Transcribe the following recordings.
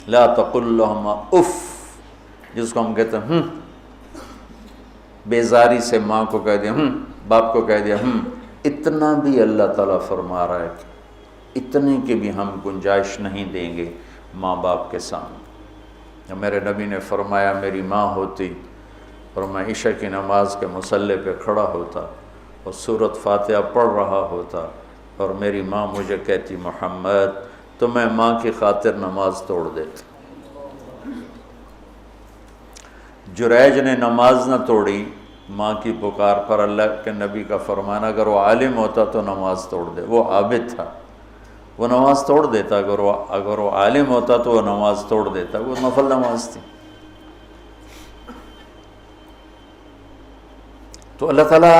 لا تقل لهما اف، جس کو ہم کہتے ہیں بیزاری سے ماں کو کہہ دیا باپ کو کہہ دیا اتنا بھی اللہ تعالیٰ فرما رہا ہے کہ اتنے کی بھی ہم گنجائش نہیں دیں گے ماں باپ کے سامنے۔ میرے نبی نے فرمایا میری ماں ہوتی اور میں عشاء کی نماز کے مصلی پہ کھڑا ہوتا اور سورۃ فاتحہ پڑھ رہا ہوتا اور میری ماں مجھے کہتی محمد، تو میں ماں کی خاطر نماز توڑ دیتا۔ جریج نے نماز نہ توڑی ماں کی پکار پر، اللہ کے نبی کا فرمانا اگر وہ عالم ہوتا تو نماز توڑ دے، وہ عابد تھا وہ نماز توڑ دیتا، اگر وہ عالم ہوتا تو وہ نماز توڑ دیتا، وہ نفل نماز تھی۔ تو اللہ تعالیٰ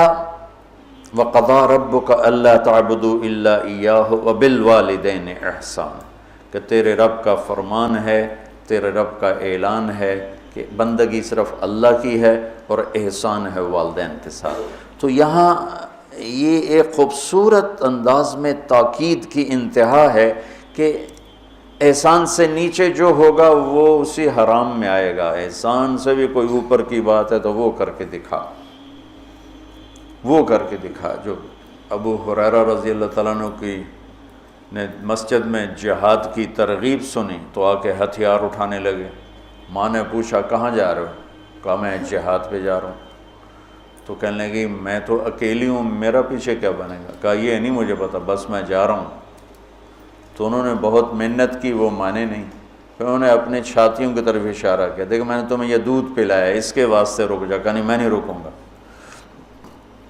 وَقَضَىٰ رَبُّكَ أَلَّا تَعْبُدُوا إِلَّا إِيَّاهُ وَبِالْوَالِدَيْنِ إِحْسَانًا، کہ تیرے رب کا فرمان ہے، تیرے رب کا اعلان ہے کہ بندگی صرف اللہ کی ہے اور احسان ہے والدین کے ساتھ۔ تو یہاں یہ ایک خوبصورت انداز میں تاکید کی انتہا ہے کہ احسان سے نیچے جو ہوگا وہ اسی حرام میں آئے گا، احسان سے بھی کوئی اوپر کی بات ہے تو وہ کر کے دکھا، وہ کر کے دکھا۔ جو ابو ہریرہ رضی اللہ تعالیٰ عنہ کی نے مسجد میں جہاد کی ترغیب سنی تو آ کے ہتھیار اٹھانے لگے۔ ماں نے پوچھا کہاں جا رہے ہو؟ کہا میں جہاد پہ جا رہا ہوں۔ تو کہنے لگی میں تو اکیلی ہوں، میرا پیچھے کیا بنے گا؟ کہا یہ نہیں مجھے پتا، بس میں جا رہا ہوں۔ تو انہوں نے بہت محنت کی، وہ مانے نہیں۔ پھر انہوں نے اپنے چھاتیوں کی طرف اشارہ کیا، دیکھ میں نے تمہیں یہ دودھ پلایا ہے، اس کے واسطے رک جا۔ کہا نہیں میں نہیں رکوں گا،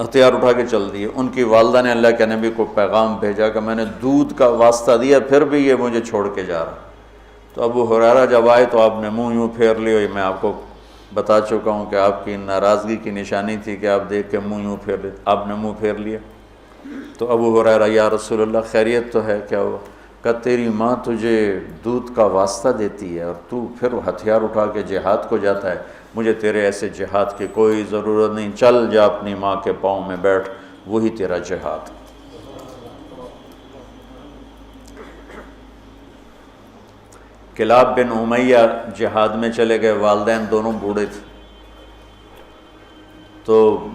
ہتھیار اٹھا کے چل دیے۔ ان کی والدہ نے اللہ کے نبی کو پیغام بھیجا کہ میں نے دودھ کا واسطہ دیا پھر بھی یہ مجھے چھوڑ کے جا رہا۔ تو ابو ہریرہ جب آئے تو آپ نے منہ یوں پھیر لیا، میں آپ کو بتا چکا ہوں کہ آپ کی ناراضگی کی نشانی تھی کہ آپ دیکھ کے منہ یوں پھیر لیتے، آپ نے منہ پھیر لیا۔ تو ابو ہریرہ یا رسول اللہ خیریت تو ہے؟ کیا ہوا؟ کہ تیری ماں تجھے دودھ کا واسطہ دیتی ہے اور تو پھر ہتھیار اٹھا کے جہاد کو جاتا ہے، مجھے تیرے ایسے جہاد کی کوئی ضرورت نہیں، چل جا اپنی ماں کے پاؤں میں بیٹھ، وہی تیرا جہاد۔ کلاب بن امیہ جہاد میں چلے گئے، والدین دونوں بوڑھے تھے۔ تو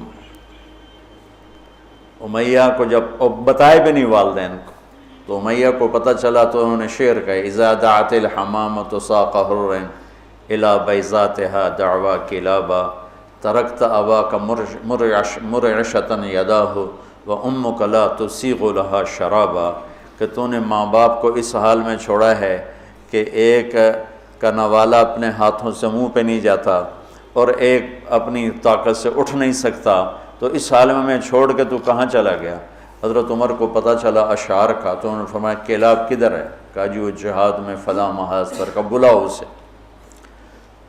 امیہ کو جب بتائے بھی نہیں والدین کو، تو امیہ کو پتہ چلا تو انہوں نے شعر کہا اذا دعت الحمامۃ ساق حر الی بیضاتها دعوا کلابا ترکت اباک مرعشۃ یداہ وامک لا تسیغ لها شرابا، کہ تو نے ماں باپ کو اس حال میں چھوڑا ہے کہ ایک کا نوالا اپنے ہاتھوں سے منہ پہ نہیں جاتا اور ایک اپنی طاقت سے اٹھ نہیں سکتا، تو اس حال میں چھوڑ کے تو کہاں چلا گیا؟ حضرت عمر کو پتہ چلا اشعار کا، تو انہوں نے فرمایا کلاب کدھر ہے؟ کہا جی وہ جہاد میں فلاں محاذ پر، کا بلاؤ اسے۔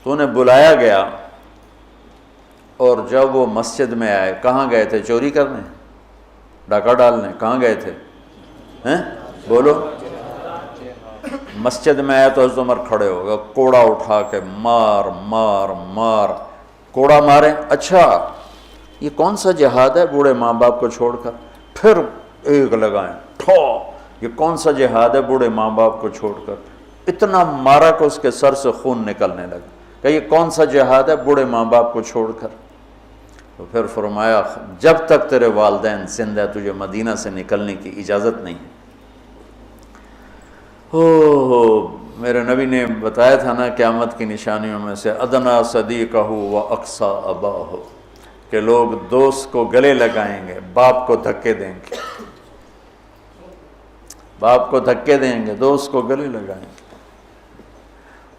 تو انہیں بلایا گیا، اور جب وہ مسجد میں آئے، کہاں گئے تھے؟ چوری کرنے، ڈاکہ ڈالنے؟ کہاں گئے تھے؟ بولو۔ مسجد میں آئے تو حضرت عمر کھڑے ہو گئے، کوڑا اٹھا کے مار مار مار، کوڑا مارے، اچھا یہ کون سا جہاد ہے بوڑھے ماں باپ کو چھوڑ کر؟ پھر ایک لگائیں ٹھو، یہ کون سا جہاد ہے بوڑھے ماں باپ کو چھوڑ کر؟ اتنا مارا کہ اس کے سر سے خون نکلنے لگا کہ یہ کون سا جہاد ہے بوڑھے ماں باپ کو چھوڑ کر؟ تو پھر فرمایا جب تک تیرے والدین زندہ تجھے مدینہ سے نکلنے کی اجازت نہیں ہے۔ میرے نبی نے بتایا تھا نا قیامت کی نشانیوں میں سے ادنا صدیقہ و اقصا اباہ، کہ لوگ دوست کو گلے لگائیں گے، باپ کو دھکے دیں گے، باپ کو دھکے دیں گے، دوست کو گلے لگائیں گے،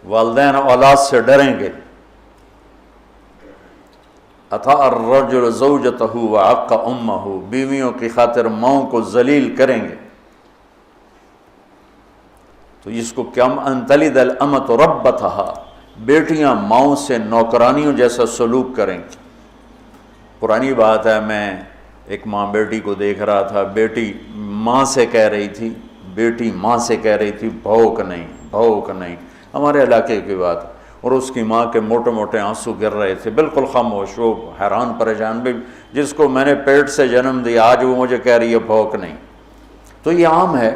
والدین اولاد سے ڈریں گے۔ اطاع الرجل زوجتہ وعق امہ، بیویوں کی خاطر ماؤں کو ذلیل کریں گے۔ تو اس کو کیا انتلد الامۃ ربتھا، بیٹیاں ماؤں سے نوکرانیوں جیسا سلوک کریں گی۔ پرانی بات ہے، میں ایک ماں بیٹی کو دیکھ رہا تھا، بیٹی ماں سے کہہ رہی تھی، بیٹی ماں سے کہہ رہی تھی بھوک نہیں بھوک نہیں، ہمارے علاقے کی بات، اور اس کی ماں کے موٹے موٹے آنسو گر رہے تھے، بالکل خاموش، وہ حیران پریشان، بھی جس کو میں نے پیٹ سے جنم دیا آج وہ مجھے کہہ رہی ہے بھوک نہیں۔ تو یہ عام ہے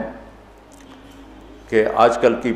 کہ آج کل کی